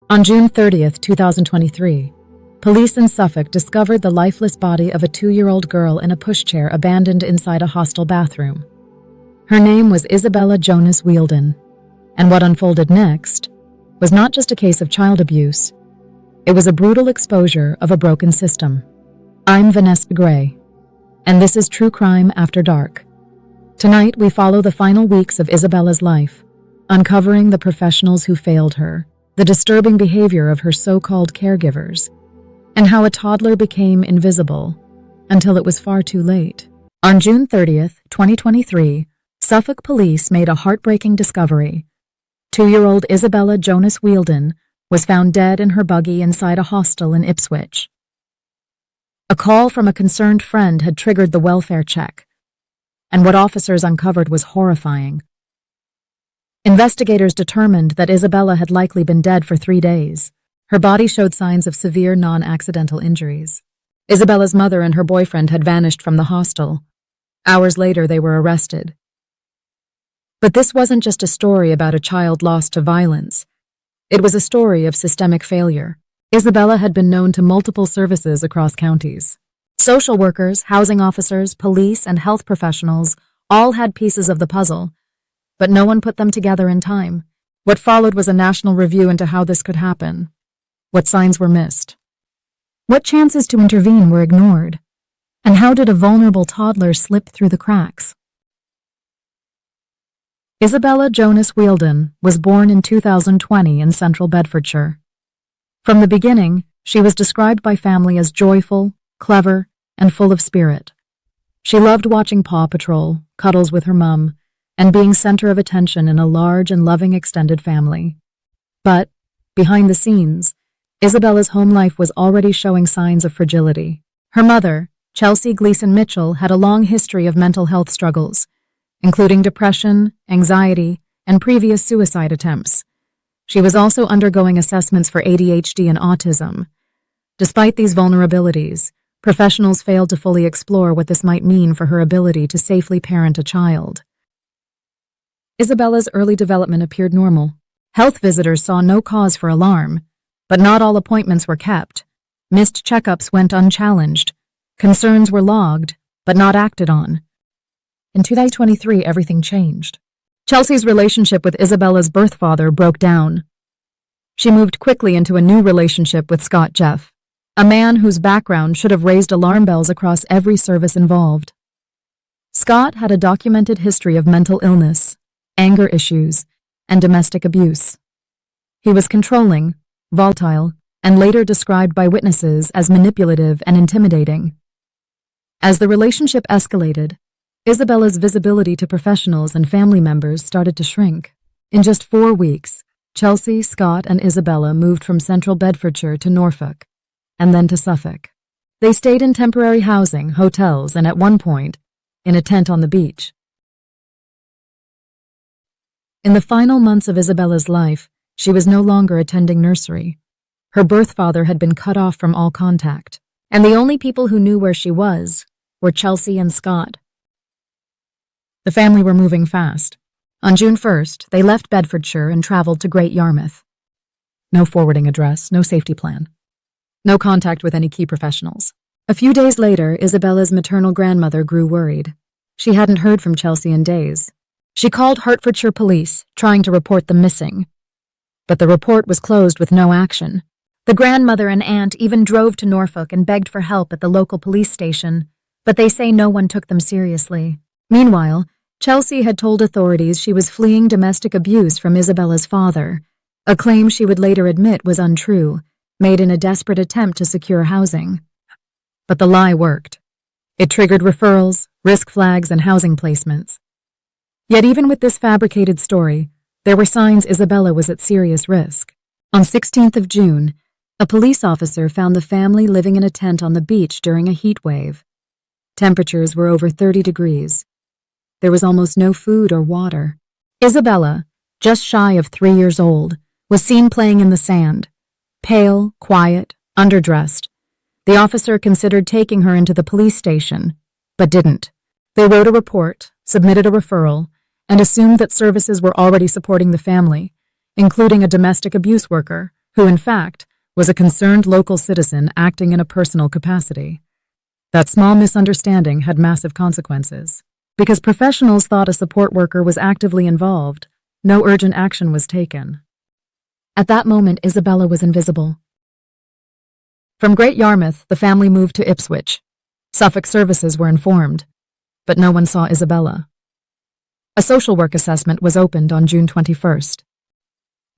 On June 30th, 2023, police in Suffolk discovered the lifeless body of a 2-year-old girl in a pushchair abandoned inside a hostel bathroom. Her name was Isabella Jonas-Wheildon, and what unfolded next was not just a case of child abuse. It was a brutal exposure of a broken system. I'm Vanessa Gray, and this is True Crime After Dark. Tonight, we follow the final weeks of Isabella's life, uncovering the professionals who failed her, the disturbing behavior of her so-called caregivers, and how a toddler became invisible until it was far too late. On June 30th, 2023, Suffolk police made a heartbreaking discovery. 2-year-old Isabella Jonas-Wheildon was found dead in her buggy inside a hostel in Ipswich. A call from a concerned friend had triggered the welfare check, and what officers uncovered was horrifying. Investigators determined that Isabella had likely been dead for 3 days. Her body showed signs of severe non-accidental injuries. Isabella's mother and her boyfriend had vanished from the hostel. Hours later, they were arrested. But this wasn't just a story about a child lost to violence. It was a story of systemic failure. Isabella had been known to multiple services across counties. Social workers, housing officers, police, and health professionals all had pieces of the puzzle, but no one put them together in time. What followed was a national review into how this could happen. What signs were missed? What chances to intervene were ignored? And how did a vulnerable toddler slip through the cracks? Isabella Jonas-Wheildon was born in 2020 in central Bedfordshire. From the beginning, she was described by family as joyful, clever, and full of spirit. She loved watching Paw Patrol, cuddles with her mum, and being center of attention in a large and loving extended family. But, behind the scenes, Isabella's home life was already showing signs of fragility. Her mother, Chelsea Gleason Mitchell, had a long history of mental health struggles, including depression, anxiety, and previous suicide attempts. She was also undergoing assessments for ADHD and autism. Despite these vulnerabilities, professionals failed to fully explore what this might mean for her ability to safely parent a child. Isabella's early development appeared normal. Health visitors saw no cause for alarm, but not all appointments were kept. Missed checkups went unchallenged. Concerns were logged, but not acted on. In 2023, everything changed. Chelsea's relationship with Isabella's birth father broke down. She moved quickly into a new relationship with Scott Jeff, a man whose background should have raised alarm bells across every service involved. Scott had a documented history of mental illness, anger issues, and domestic abuse. He was controlling, volatile, and later described by witnesses as manipulative and intimidating. As the relationship escalated, Isabella's visibility to professionals and family members started to shrink. In just 4 weeks, Chelsea, Scott, and Isabella moved from central Bedfordshire to Norfolk, and then to Suffolk. They stayed in temporary housing, hotels, and at one point, in a tent on the beach. In the final months of Isabella's life, she was no longer attending nursery. Her birth father had been cut off from all contact, and the only people who knew where she was were Chelsea and Scott. The family were moving fast. On June 1st, they left Bedfordshire and traveled to Great Yarmouth. No forwarding address, no safety plan. No contact with any key professionals. A few days later, Isabella's maternal grandmother grew worried. She hadn't heard from Chelsea in days. She called Hertfordshire police, trying to report them missing. But the report was closed with no action. The grandmother and aunt even drove to Norfolk and begged for help at the local police station, but they say no one took them seriously. Meanwhile, Chelsea had told authorities she was fleeing domestic abuse from Isabella's father, a claim she would later admit was untrue, made in a desperate attempt to secure housing. But the lie worked. It triggered referrals, risk flags, and housing placements. Yet even with this fabricated story, there were signs Isabella was at serious risk. On 16th of June, a police officer found the family living in a tent on the beach during a heat wave. Temperatures were over 30 degrees. There was almost no food or water. Isabella, just shy of 3 years old, was seen playing in the sand. Pale, quiet, underdressed. The officer considered taking her into the police station, but didn't. They wrote a report, submitted a referral, and assumed that services were already supporting the family, including a domestic abuse worker who in fact was a concerned local citizen acting in a personal capacity. That small misunderstanding had massive consequences. Because professionals thought a support worker was actively involved, no urgent action was taken. At that moment, Isabella was invisible. From Great Yarmouth, the family moved to Ipswich. Suffolk services were informed, but no one saw Isabella. A social work assessment was opened on June 21st.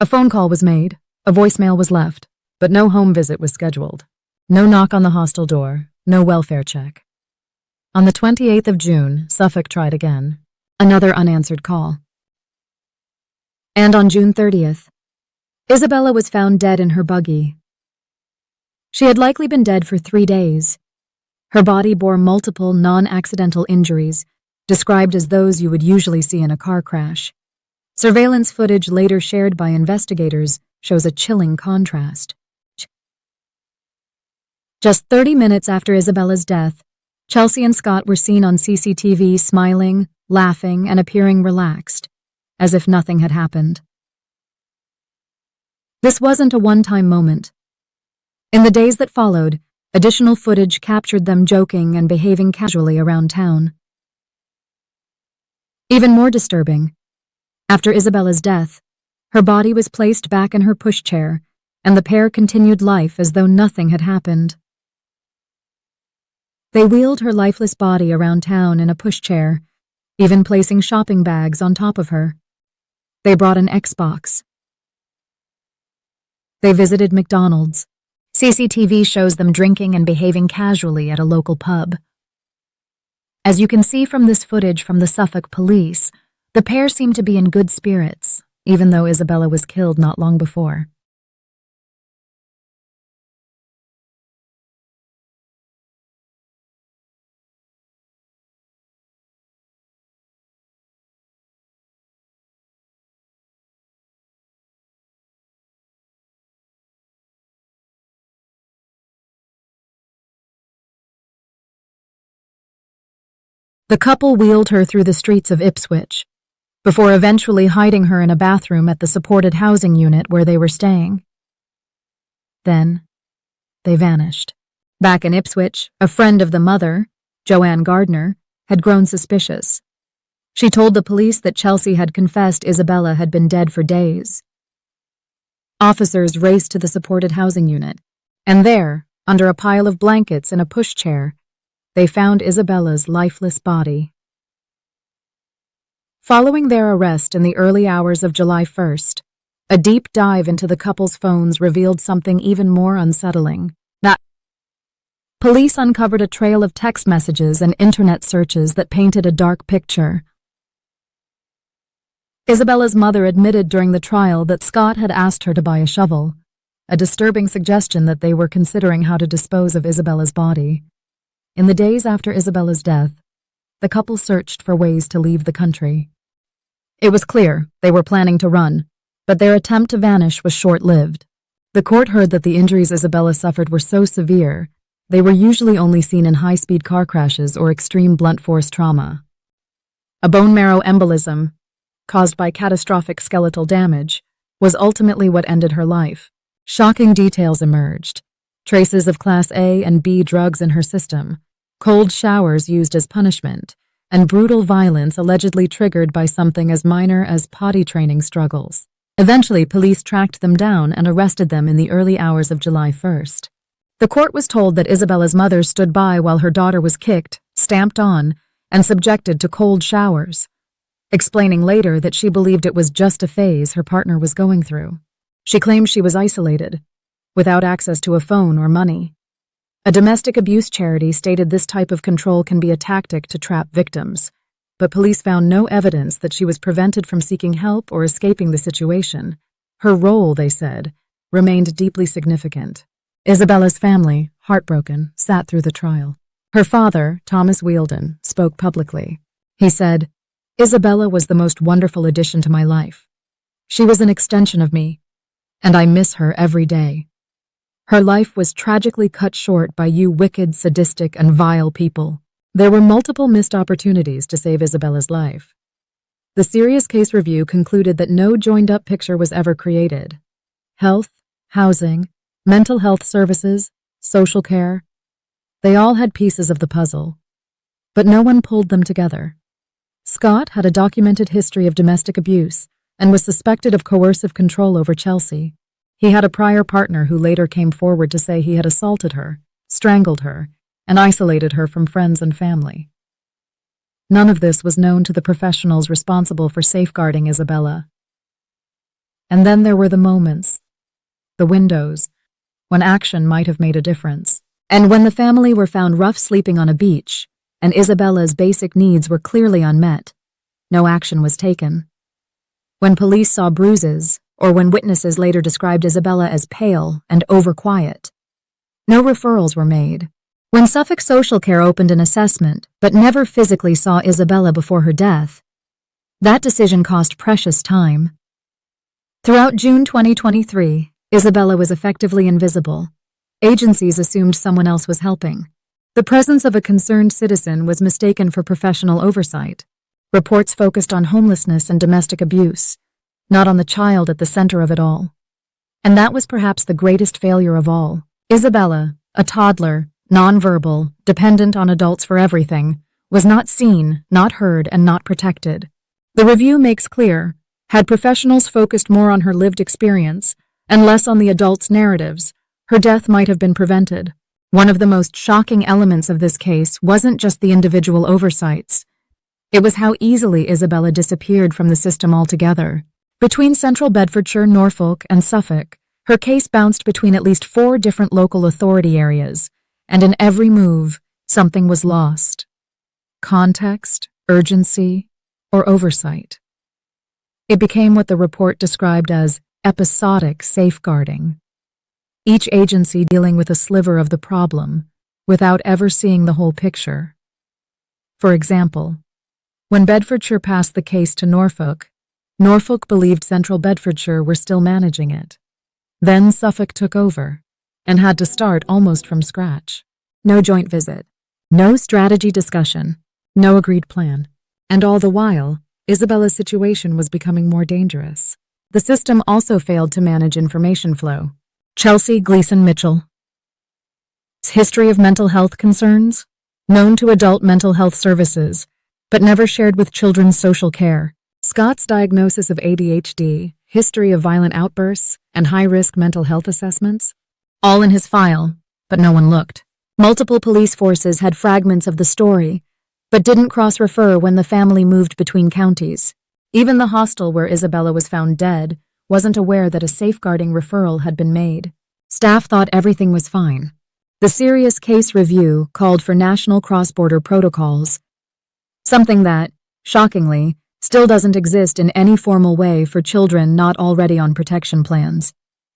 A phone call was made, a voicemail was left, but no home visit was scheduled. No knock on the hostel door, no welfare check. On the 28th of June, Suffolk tried again. Another unanswered call. And on June 30th, Isabella was found dead in her buggy. She had likely been dead for 3 days. Her body bore multiple non-accidental injuries, described as those you would usually see in a car crash. Surveillance footage later shared by investigators shows a chilling contrast. Just 30 minutes after Isabella's death, Chelsea and Scott were seen on CCTV smiling, laughing, and appearing relaxed, as if nothing had happened. This wasn't a one-time moment. In the days that followed, additional footage captured them joking and behaving casually around town. Even more disturbing, after Isabella's death, her body was placed back in her pushchair, and the pair continued life as though nothing had happened. They wheeled her lifeless body around town in a pushchair, even placing shopping bags on top of her. They brought an Xbox. They visited McDonald's. CCTV shows them drinking and behaving casually at a local pub. As you can see from this footage from the Suffolk police, the pair seemed to be in good spirits, even though Isabella was killed not long before. The couple wheeled her through the streets of Ipswich, before eventually hiding her in a bathroom at the supported housing unit where they were staying. Then, they vanished. Back in Ipswich, a friend of the mother, Joanne Gardner, had grown suspicious. She told the police that Chelsea had confessed Isabella had been dead for days. Officers raced to the supported housing unit, and there, under a pile of blankets in a pushchair, they found Isabella's lifeless body. Following their arrest in the early hours of July 1st, a deep dive into the couple's phones revealed something even more unsettling. Police uncovered a trail of text messages and internet searches that painted a dark picture. Isabella's mother admitted during the trial that Scott had asked her to buy a shovel, a disturbing suggestion that they were considering how to dispose of Isabella's body. In the days after Isabella's death, the couple searched for ways to leave the country. It was clear they were planning to run, but their attempt to vanish was short-lived. The court heard that the injuries Isabella suffered were so severe, they were usually only seen in high-speed car crashes or extreme blunt force trauma. A bone marrow embolism, caused by catastrophic skeletal damage, was ultimately what ended her life. Shocking details emerged. Traces of Class A and B drugs in her system, cold showers used as punishment, and brutal violence allegedly triggered by something as minor as potty training struggles. Eventually, police tracked them down and arrested them in the early hours of July 1st. The court was told that Isabella's mother stood by while her daughter was kicked, stamped on, and subjected to cold showers, explaining later that she believed it was just a phase her partner was going through. She claimed she was isolated, without access to a phone or money. A domestic abuse charity stated this type of control can be a tactic to trap victims, but police found no evidence that she was prevented from seeking help or escaping the situation. Her role, they said, remained deeply significant. Isabella's family, heartbroken, sat through the trial. Her father, Thomas Wheildon, spoke publicly. He said, "Isabella was the most wonderful addition to my life. She was an extension of me, and I miss her every day. Her life was tragically cut short by you wicked, sadistic, and vile people." There were multiple missed opportunities to save Isabella's life. The serious case review concluded that no joined-up picture was ever created. Health, housing, mental health services, social care. They all had pieces of the puzzle, but no one pulled them together. Scott had a documented history of domestic abuse and was suspected of coercive control over Chelsea. He had a prior partner who later came forward to say he had assaulted her, strangled her, and isolated her from friends and family. None of this was known to the professionals responsible for safeguarding Isabella. And then there were the moments, the windows, when action might have made a difference. And when the family were found rough sleeping on a beach, and Isabella's basic needs were clearly unmet, no action was taken. When police saw bruises, or when witnesses later described Isabella as pale and overquiet, no referrals were made. When Suffolk Social Care opened an assessment but never physically saw Isabella before her death, that decision cost precious time. Throughout June 2023, Isabella was effectively invisible. Agencies assumed someone else was helping. The presence of a concerned citizen was mistaken for professional oversight. Reports focused on homelessness and domestic abuse, not on the child at the center of it all. And that was perhaps the greatest failure of all. Isabella, a toddler, nonverbal, dependent on adults for everything, was not seen, not heard, and not protected. The review makes clear, had professionals focused more on her lived experience and less on the adults' narratives, her death might have been prevented. One of the most shocking elements of this case wasn't just the individual oversights. It was how easily Isabella disappeared from the system altogether. Between central Bedfordshire, Norfolk, and Suffolk, her case bounced between at least 4 different local authority areas, and in every move, something was lost. Context, urgency, or oversight. It became what the report described as episodic safeguarding. Each agency dealing with a sliver of the problem, without ever seeing the whole picture. For example, when Bedfordshire passed the case to Norfolk, Norfolk believed Central Bedfordshire were still managing it. Then Suffolk took over, and had to start almost from scratch. No joint visit, no strategy discussion, no agreed plan. And all the while, Isabella's situation was becoming more dangerous. The system also failed to manage information flow. Chelsea Gleason Mitchell. History of mental health concerns, known to adult mental health services, but never shared with children's social care. Scott's diagnosis of ADHD, history of violent outbursts, and high-risk mental health assessments, all in his file, but no one looked. Multiple police forces had fragments of the story, but didn't cross-refer when the family moved between counties. Even the hostel where Isabella was found dead wasn't aware that a safeguarding referral had been made. Staff thought everything was fine. The Serious Case Review called for national cross-border protocols, something that, shockingly, still doesn't exist in any formal way for children not already on protection plans.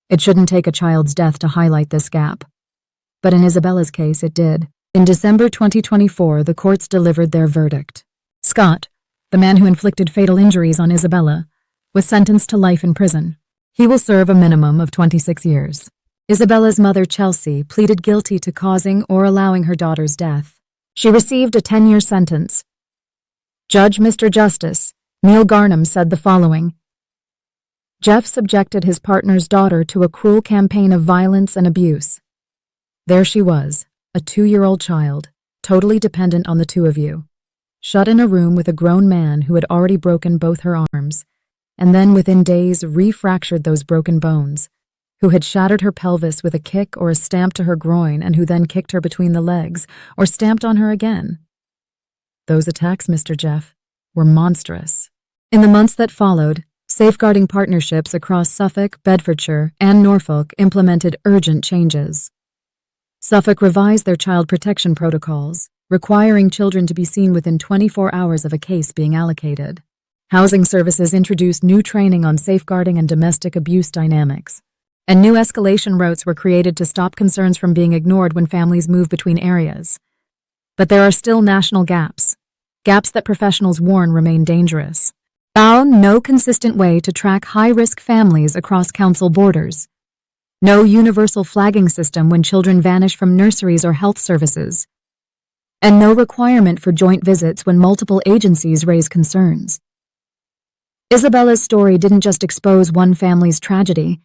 It shouldn't take a child's death to highlight this gap. But in Isabella's case, it did. In December 2024, the courts delivered their verdict. Scott, the man who inflicted fatal injuries on Isabella, was sentenced to life in prison. He will serve a minimum of 26 years. Isabella's mother, Chelsea, pleaded guilty to causing or allowing her daughter's death. She received a 10-year sentence. Judge Mr. Justice, Neil Garnham, said the following: Jeff subjected his partner's daughter to a cruel campaign of violence and abuse. There she was, a 2-year-old child, totally dependent on the two of you, shut in a room with a grown man who had already broken both her arms, and then within days refractured those broken bones, who had shattered her pelvis with a kick or a stamp to her groin, and who then kicked her between the legs or stamped on her again. Those attacks, Mr. Jeff, were monstrous. In the months that followed, safeguarding partnerships across Suffolk, Bedfordshire, and Norfolk implemented urgent changes. Suffolk revised their child protection protocols, requiring children to be seen within 24 hours of a case being allocated. Housing services introduced new training on safeguarding and domestic abuse dynamics, and new escalation routes were created to stop concerns from being ignored when families move between areas. But there are still national gaps that professionals warn remain dangerous. Found no consistent way to track high-risk families across council borders. No universal flagging system when children vanish from nurseries or health services. And no requirement for joint visits when multiple agencies raise concerns. Isabella's story didn't just expose one family's tragedy,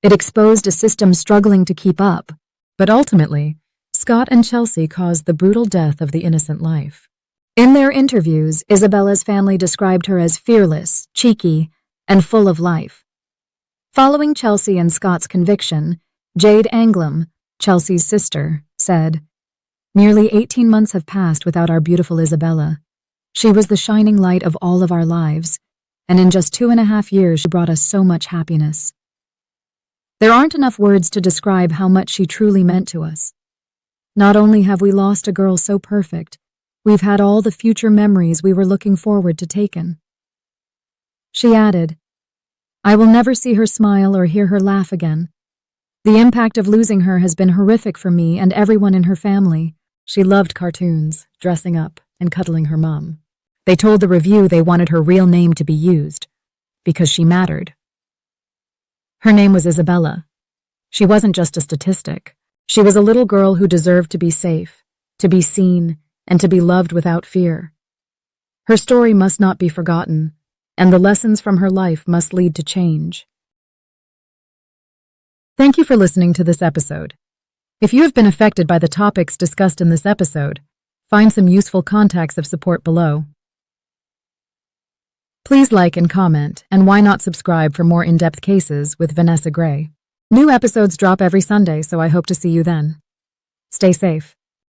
It exposed a system struggling to keep up, but ultimately, Scott and Chelsea caused the brutal death of the innocent life. In their interviews, Isabella's family described her as fearless, cheeky, and full of life. Following Chelsea and Scott's conviction, Jade Anglum, Chelsea's sister, said, "Nearly 18 months have passed without our beautiful Isabella. She was the shining light of all of our lives, and in just 2.5 years she brought us so much happiness. There aren't enough words to describe how much she truly meant to us. Not only have we lost a girl so perfect, we've had all the future memories we were looking forward to taken." She added, "I will never see her smile or hear her laugh again. The impact of losing her has been horrific for me and everyone in her family." She loved cartoons, dressing up, and cuddling her mom. They told the review they wanted her real name to be used, because she mattered. Her name was Isabella. She wasn't just a statistic. She was a little girl who deserved to be safe, to be seen, and to be loved without fear. Her story must not be forgotten, and the lessons from her life must lead to change. Thank you for listening to this episode. If you have been affected by the topics discussed in this episode, find some useful contacts of support below. Please like and comment, and why not subscribe for more in-depth cases with Vanessa Gray. New episodes drop every Sunday, so I hope to see you then. Stay safe.